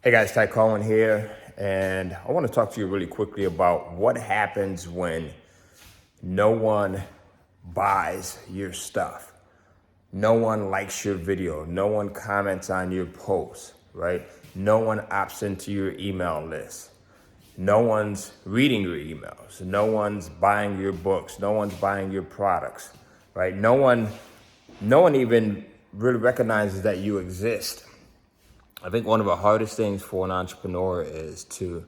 Hey guys, Ty Cohen here, and I want to talk to you really quickly about what happens when no one buys your stuff. No one likes your video. No one comments on your post, right? No one opts into your email list. No one's reading your emails. No one's buying your books. No one's buying your products, right? No one even really recognizes that you exist. I think one of the hardest things for an entrepreneur is to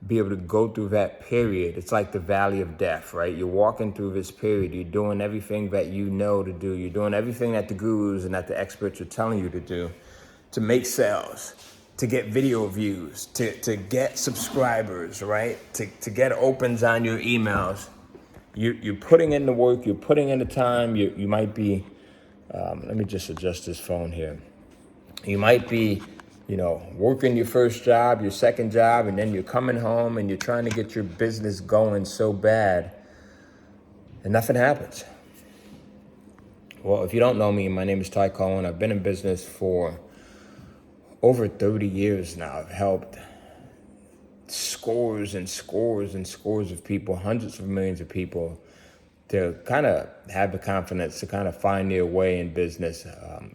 be able to go through that period. It's like the valley of death, right? You're walking through this period. You're doing everything that you know to do. You're doing everything that the gurus and that the experts are telling you to do to make sales, to get video views, to get subscribers, right? To get opens on your emails. You're putting in the work. You're putting in the time. You might be, let me just adjust this phone here. You might be, working your first job, your second job, and then you're coming home and you're trying to get your business going so bad and nothing happens. Well, if you don't know me, my name is Ty Cohen. I've been in business for over 30 years now. I've helped scores and scores and scores of people, hundreds of millions of people, to kind of have the confidence to kind of find their way in business.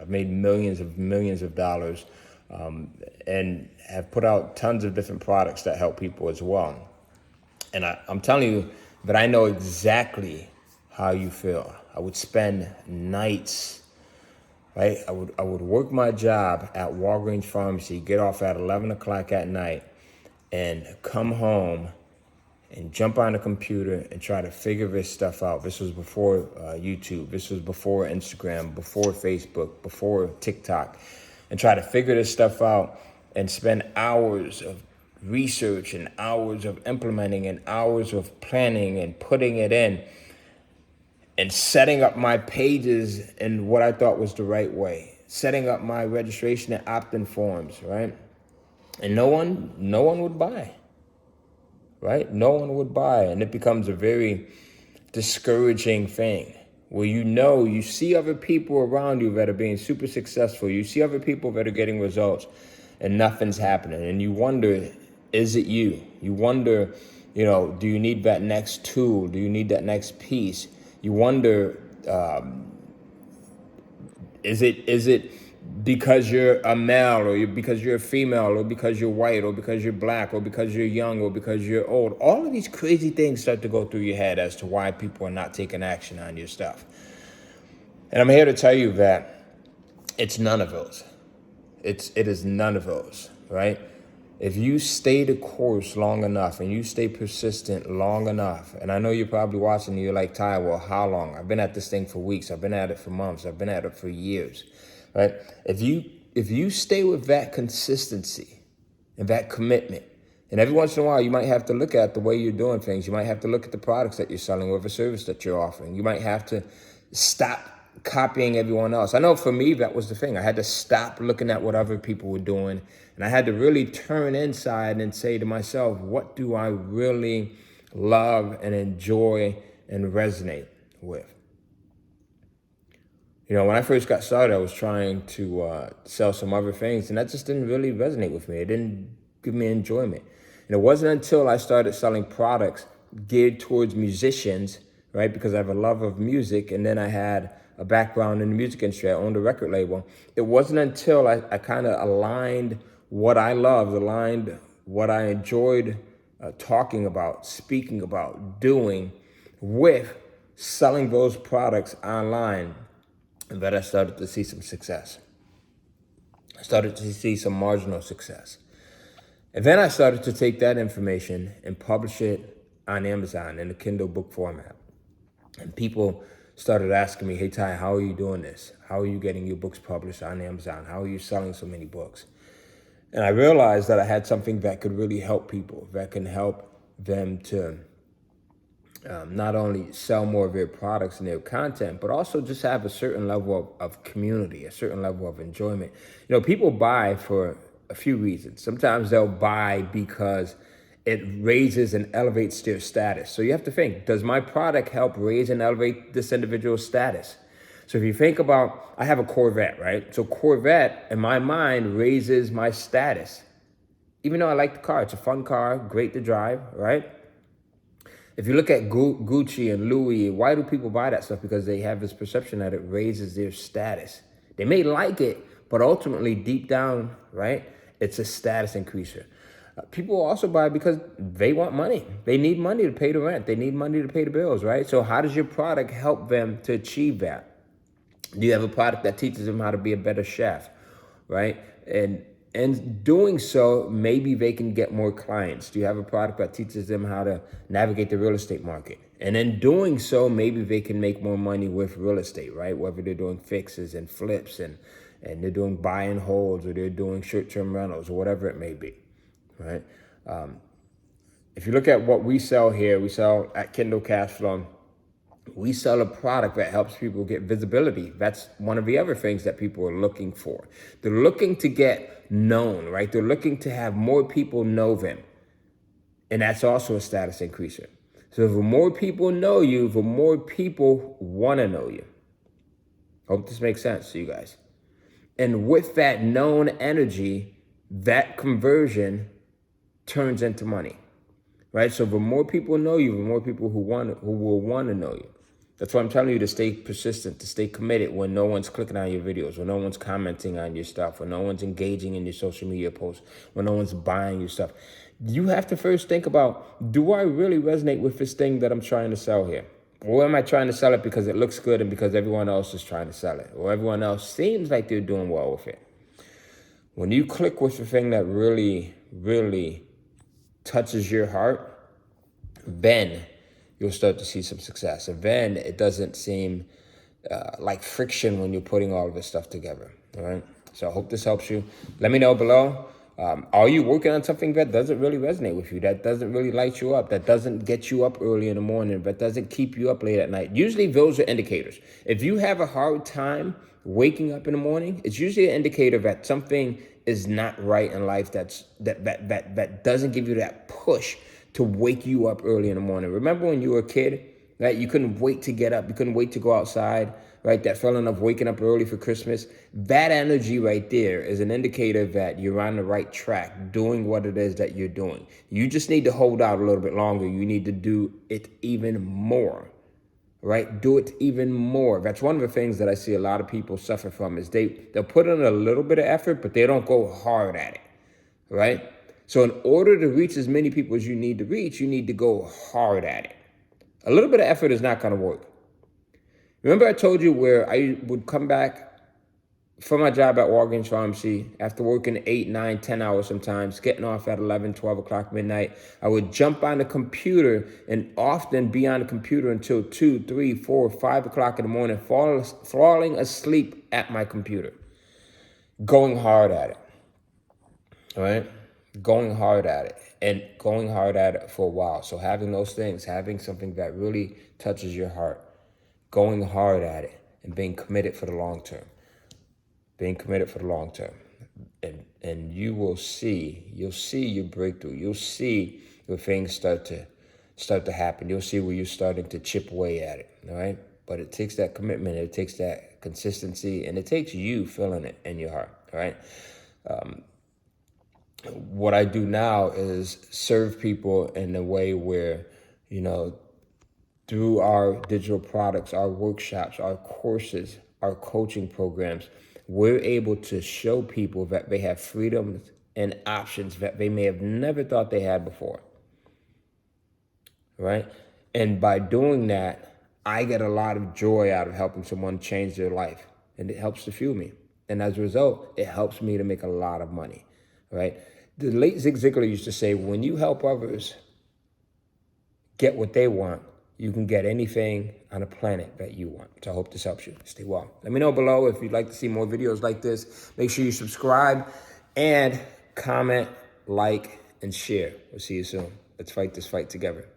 I've made millions of dollars and have put out tons of different products that help people as well. And I'm telling you that I know exactly how you feel. I would spend nights, right? I would work my job at Walgreens Pharmacy, get off at 11 o'clock at night, and come home and jump on the computer and try to figure this stuff out. This was before YouTube. This was before Instagram, before Facebook, before TikTok. And try to figure this stuff out and spend hours of research and hours of implementing and hours of planning and putting it in and setting up my pages in what I thought was the right way. Setting up my registration and opt-in forms, right? And no one would buy. Right? No one would buy. And it becomes a very discouraging thing where you see other people around you that are being super successful. You see other people that are getting results and nothing's happening. And you wonder, is it you? You wonder, do you need that next tool? Do you need that next piece? You wonder, is it because you're a male, or because you're a female, or because you're white, or because you're black, or because you're young, or because you're old? All of these crazy things start to go through your head as to why people are not taking action on your stuff. And I'm here to tell you that it's none of those. It is none of those, right? If you stay the course long enough and you stay persistent long enough, and I know you're probably watching and you're like, Ty, well, how long? I've been at this thing for weeks. I've been at it for months. I've been at it for years. Right? If you stay with that consistency and that commitment, and every once in a while you might have to look at the way you're doing things. You might have to look at the products that you're selling or the service that you're offering. You might have to stop copying everyone else. I know for me, that was the thing. I had to stop looking at what other people were doing, and I had to really turn inside and say to myself, what do I really love and enjoy and resonate with? When I first got started, I was trying to sell some other things, and that just didn't really resonate with me. It didn't give me enjoyment. And it wasn't until I started selling products geared towards musicians, right? Because I have a love of music, and then I had a background in the music industry. I owned a record label. It wasn't until I kind of aligned what I loved, aligned what I enjoyed talking about, speaking about, doing with selling those products online, and that I started to see some success. I started to see some marginal success. And then I started to take that information and publish it on Amazon in a Kindle book format. And people started asking me, hey, Ty, how are you doing this? How are you getting your books published on Amazon? How are you selling so many books? And I realized that I had something that could really help people, that can help them to not only sell more of their products and their content, but also just have a certain level of community, a certain level of enjoyment. People buy for a few reasons. Sometimes they'll buy because it raises and elevates their status. So you have to think, does my product help raise and elevate this individual's status? So if you think about, I have a Corvette, right? So Corvette, in my mind, raises my status. Even though I like the car, it's a fun car, great to drive, right? If you look at Gucci and Louis, why do people buy that stuff? Because they have this perception that it raises their status. They may like it, but ultimately, deep down, right, it's a status increaser. People also buy because they want money. They need money to pay the rent. They need money to pay the bills, right? So how does your product help them to achieve that? Do you have a product that teaches them how to be a better chef, right? And doing so, maybe they can get more clients. Do you have a product that teaches them how to navigate the real estate market? And in doing so, maybe they can make more money with real estate, right? Whether they're doing fixes and flips and they're doing buy and holds, or they're doing short-term rentals, or whatever it may be, right? If you look at what we sell here, we sell at Kindle Cashflow. We sell a product that helps people get visibility. That's one of the other things that people are looking for. They're looking to get known, right? They're looking to have more people know them. And that's also a status increaser. So the more people know you, the more people want to know you. Hope this makes sense to you guys. And with that known energy, that conversion turns into money, right? So the more people know you, the more people who will want to know you. That's why I'm telling you to stay persistent, to stay committed when no one's clicking on your videos, when no one's commenting on your stuff, when no one's engaging in your social media posts, when no one's buying your stuff. You have to first think about, do I really resonate with this thing that I'm trying to sell here? Or am I trying to sell it because it looks good and because everyone else is trying to sell it? Or everyone else seems like they're doing well with it? When you click with the thing that really, really touches your heart, then you'll start to see some success. And then it doesn't seem like friction when you're putting all of this stuff together, all right? So I hope this helps you. Let me know below. Are you working on something that doesn't really resonate with you, that doesn't really light you up, that doesn't get you up early in the morning, that doesn't keep you up late at night? Usually those are indicators. If you have a hard time waking up in the morning, it's usually an indicator that something is not right in life, that doesn't give you that push to wake you up early in the morning. Remember when you were a kid, right? You couldn't wait to get up. You couldn't wait to go outside, right? That feeling of waking up early for Christmas. That energy right there is an indicator that you're on the right track, doing what it is that you're doing. You just need to hold out a little bit longer. You need to do it even more, right? Do it even more. That's one of the things that I see a lot of people suffer from is they'll put in a little bit of effort, but they don't go hard at it, right? So in order to reach as many people as you need to reach, you need to go hard at it. A little bit of effort is not going to work. Remember I told you where I would come back from my job at Walgreens Pharmacy after working 8, 9, 10 hours sometimes, getting off at 11, 12 o'clock midnight. I would jump on the computer and often be on the computer until 2, 3, 4, 5 o'clock in the morning, falling asleep at my computer, going hard at it, all right? Going hard at it and going hard at it for a while. So having those things, having something that really touches your heart, going hard at it and being committed for the long term, and you will see, you'll see your breakthrough. You'll see where things start to happen. You'll see where you're starting to chip away at it. All right. But it takes that commitment. It takes that consistency, and it takes you feeling it in your heart. All right. What I do now is serve people in a way where, through our digital products, our workshops, our courses, our coaching programs, we're able to show people that they have freedoms and options that they may have never thought they had before, right? And by doing that, I get a lot of joy out of helping someone change their life, and it helps to fuel me. And as a result, it helps me to make a lot of money, right? The late Zig Ziglar used to say, when you help others get what they want, you can get anything on the planet that you want. So I hope this helps you. Stay well. Let me know below if you'd like to see more videos like this. Make sure you subscribe and comment, like, and share. We'll see you soon. Let's fight this fight together.